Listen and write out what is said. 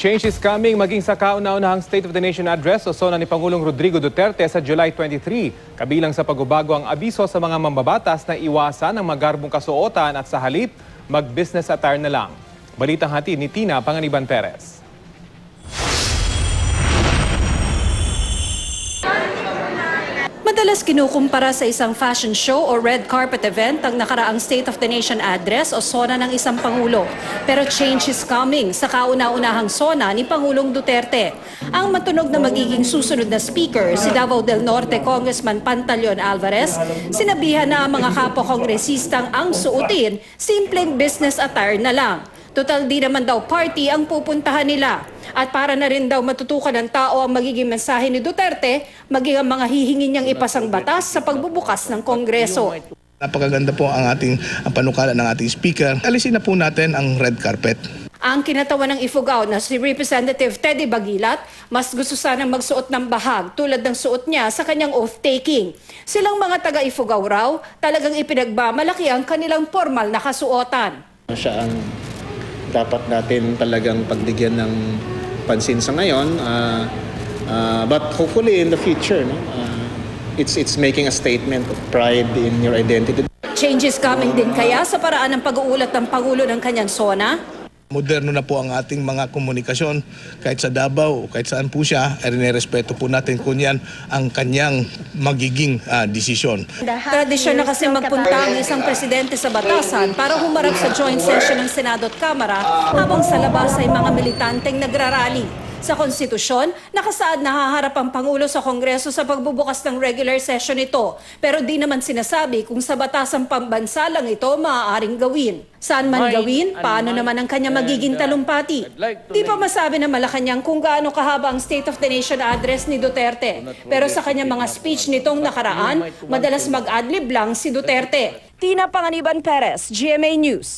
Change is coming maging sa kauna-unahang State of the Nation address o sona ni Pangulong Rodrigo Duterte sa July 23. Kabilang sa pagbabago ang abiso sa mga mambabatas na iwasan ang magarbong kasuotan at sa halip, mag-business attire na lang. Balitang hatid ni Tina Panganiban Perez. Madalas kinukumpara sa isang fashion show o red carpet event ang nakaraang State of the Nation address o sona ng isang Pangulo. Pero change is coming sa kauna-unahang sona ni Pangulong Duterte. Ang matunog na magiging susunod na speaker, si Davao del Norte Congressman Pantaleon Alvarez, sinabihan na ang mga kapwa-kongresistang ang suotin, simpleng business attire na lang. Total di naman daw party ang pupuntahan nila. At para na rin daw matutukan ng tao ang magiging mensahe ni Duterte, maging ang mga hihingi niyang ipasang batas sa pagbubukas ng Kongreso. Napakaganda po ang panukala ng ating speaker. Alisin na po natin ang red carpet. Ang kinatawan ng Ifugao na si Representative Teddy Bagilat, mas gusto sanang magsuot ng bahag tulad ng suot niya sa kanyang oath-taking. Silang mga taga-Ifugao raw, talagang ipinagmamalaki ang kanilang formal na kasuotan. Siya ang dapat natin talagang pagbigyan ng pansin sa ngayon, but hopefully in the future, no? It's making a statement of pride in your identity. Changes coming din kaya sa paraan ng pag-uulat ng Pangulo ng kanyang sona? Moderno na po ang ating mga komunikasyon. Kahit sa Davao o kahit saan po siya, ay respeto po natin kung yan ang kanyang magiging desisyon. Tradisyon na kasi magpunta ang isang presidente sa batasan para humarap sa joint session ng Senado at Kamara habang sa labas ay mga militanteng nagrarally. Sa konstitusyon, nakasaad na haharap ang Pangulo sa Kongreso sa pagbubukas ng regular session nito. Pero di naman sinasabi kung sa batasang pambansa lang ito maaaring gawin. Saan man gawin, paano naman ang kanya magiging talumpati? Di pa masabi na Malacanang kung gaano kahaba ang State of the Nation address ni Duterte. Pero sa kanyang mga speech nitong nakaraan, madalas mag-adlib lang si Duterte. Tina Panganiban Perez, GMA News.